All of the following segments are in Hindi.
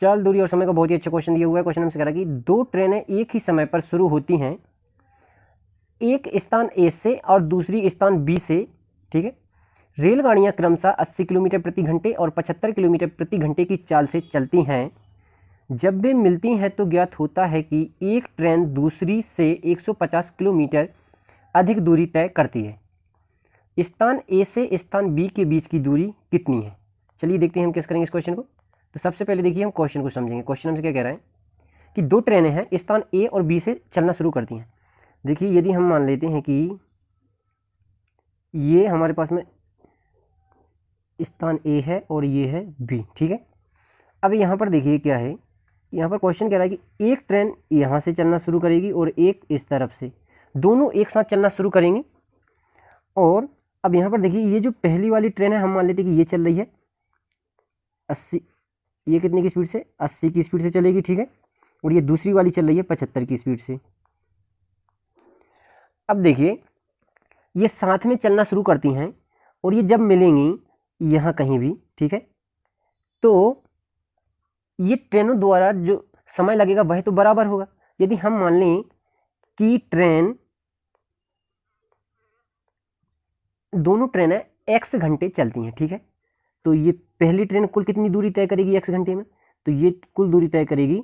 चाल, दूरी और समय का बहुत ही अच्छा क्वेश्चन दिया हुआ है। क्वेश्चन हमसे कह रहा है कि दो ट्रेनें एक ही समय पर शुरू होती हैं, एक स्थान ए से और दूसरी स्थान बी से, ठीक है। रेलगाड़ियां क्रमशः 80 किलोमीटर प्रति घंटे और 75 किलोमीटर प्रति घंटे की चाल से चलती हैं। जब वे मिलती हैं तो ज्ञात होता है कि एक ट्रेन दूसरी से 150 किलोमीटर अधिक दूरी तय करती है। स्थान ए से स्थान बी के बीच की दूरी कितनी है? चलिए देखते हैं हम कैसे करेंगे इस क्वेश्चन को। तो सबसे पहले देखिए हम क्वेश्चन को समझेंगे। क्वेश्चन हमसे क्या कह रहा है कि दो ट्रेनें हैं, स्थान ए और बी से चलना शुरू करती हैं। देखिए यदि हम मान लेते हैं कि ये हमारे पास में स्थान ए है और ये है बी, ठीक है। अब यहाँ पर देखिए क्या है, यहाँ पर क्वेश्चन कह रहा है कि एक ट्रेन यहाँ से चलना शुरू करेगी और एक इस तरफ से, दोनों एक साथ चलना शुरू करेंगे। और अब यहाँ पर देखिए ये जो पहली वाली ट्रेन है, हम मान लेते हैं कि ये चल रही है 80, ये कितने की स्पीड से, 80 की स्पीड से चलेगी, ठीक है। और ये दूसरी वाली चल रही है 75 की स्पीड से। अब देखिए ये साथ में चलना शुरू करती हैं और ये जब मिलेंगी यहाँ कहीं भी, ठीक है, तो ये ट्रेनों द्वारा जो समय लगेगा वह तो बराबर होगा। यदि हम मान लें कि दोनों ट्रेनें x घंटे चलती हैं, ठीक है, तो ये पहली ट्रेन कुल कितनी दूरी तय करेगी x घंटे में, तो ये कुल दूरी तय करेगी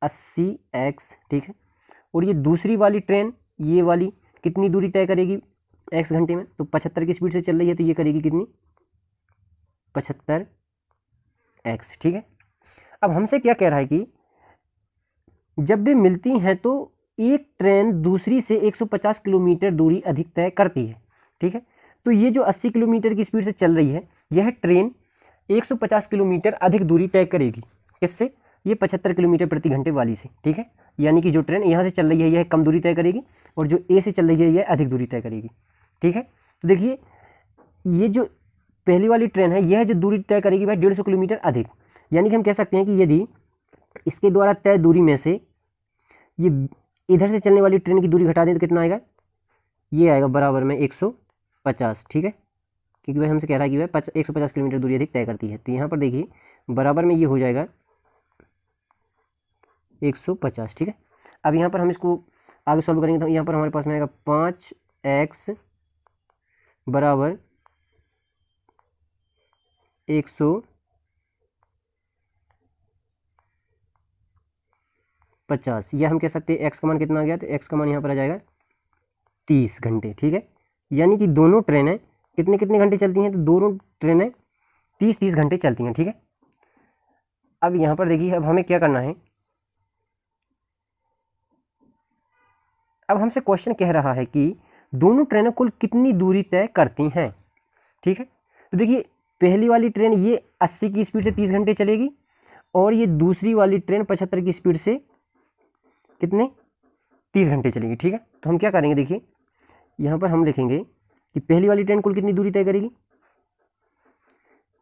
80x, ठीक है। और ये दूसरी वाली ट्रेन, ये वाली कितनी दूरी तय करेगी x घंटे में, तो 75 की स्पीड से चल रही है, तो ये करेगी कितनी, 75x, ठीक है। अब हमसे क्या कह रहा है कि जब भी मिलती हैं तो एक ट्रेन दूसरी से 150 किलोमीटर दूरी अधिक तय करती है, ठीक है। तो ये जो 80 किलोमीटर की स्पीड से चल रही है, यह ट्रेन 150 किलोमीटर अधिक दूरी तय करेगी। किससे? ये 75 किलोमीटर प्रति घंटे वाली से, ठीक है। यानी कि जो ट्रेन यहाँ से चल रही है यह कम दूरी तय करेगी और जो ए से चल रही है यह अधिक दूरी तय करेगी, ठीक है। तो देखिए ये जो पहली वाली ट्रेन है, यह जो दूरी तय करेगी वह 150 किलोमीटर अधिक। यानी कि हम कह सकते हैं कि यदि इसके द्वारा तय दूरी में से ये इधर से चलने वाली ट्रेन की दूरी घटा दें तो कितना आएगा, ये आएगा बराबर में 150, ठीक है, क्योंकि वह हमसे कह रहा है कि वह 150 किलोमीटर दूरी अधिक तय करती है। तो यहाँ पर देखिए बराबर में ये हो जाएगा 150, ठीक है। अब यहाँ पर हम इसको आगे सॉल्व करेंगे तो यहाँ पर हमारे पास में आएगा 5x बराबर 150, या हम कह सकते हैं x का मान कितना आ गया, तो x का मान यहाँ पर आ जाएगा 30 घंटे, ठीक है। यानी कि दोनों ट्रेनें कितने कितने घंटे चलती हैं, तो दोनों ट्रेनें 30-30 घंटे चलती हैं, ठीक है। अब यहाँ पर देखिए अब हमें क्या करना है, अब हमसे क्वेश्चन कह रहा है कि दोनों ट्रेनें कुल कितनी दूरी तय करती हैं, ठीक है। तो देखिए पहली वाली ट्रेन ये 80 की स्पीड से 30 घंटे चलेगी और ये दूसरी वाली ट्रेन 75 की स्पीड से कितने 30 घंटे चलेगी, ठीक है। तो हम क्या करेंगे, देखिए यहाँ पर हम लिखेंगे कि पहली वाली ट्रेन कुल कितनी दूरी तय करेगी,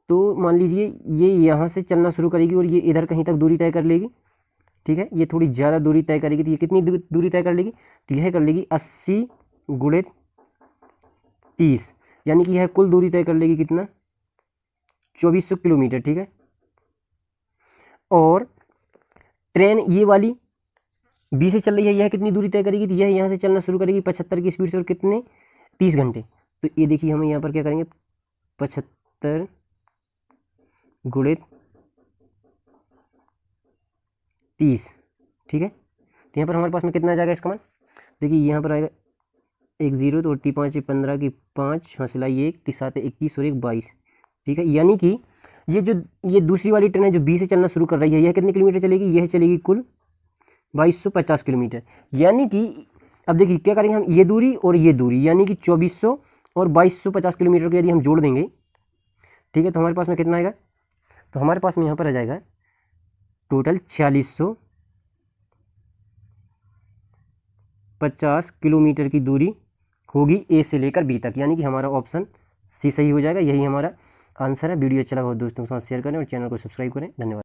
तो मान लीजिए ये यहाँ से चलना शुरू करेगी और ये इधर कहीं तक दूरी तय कर लेगी, ठीक है। ये थोड़ी ज़्यादा दूरी तय करेगी, तो ये कितनी दूरी तय कर लेगी, तो यह कर लेगी 80 गुणे 30, यानी कि यह कुल दूरी तय कर लेगी कितना, 2400 किलोमीटर, ठीक है। और ट्रेन ये वाली बी से चल रही है, यह कितनी दूरी तय करेगी, तो यह यहाँ से चलना शुरू करेगी 75 की स्पीड से और कितने 30 घंटे। तो ये देखिए हम यहाँ पर क्या करेंगे, 75 गुणे 30, ठीक है। तो यहाँ पर हमारे पास में कितना आ जाएगा इसका मान, देखिए यहाँ पर आएगा 1 0, तो 5 15 की 5 हासिल 1 3 21 और 1 22, ठीक है। यानी कि ये दूसरी वाली ट्रेन है जो बी से चलना शुरू कर रही है, यह कितने किलोमीटर चलेगी, यह चलेगी कुल 2250 किलोमीटर। यानी कि अब देखिए क्या करेंगे हम, ये दूरी और ये दूरी यानी कि 2400 और 2250 किलोमीटर को यदि हम जोड़ देंगे, ठीक है, तो हमारे पास में कितना आएगा, तो हमारे पास में यहाँ पर आ जाएगा टोटल 4650 किलोमीटर की दूरी होगी ए से लेकर बी तक। यानी कि हमारा ऑप्शन सी सही हो जाएगा, यही हमारा आंसर है। वीडियो अच्छा लगा हो दोस्तों के साथ शेयर करें और चैनल को सब्सक्राइब करें। धन्यवाद।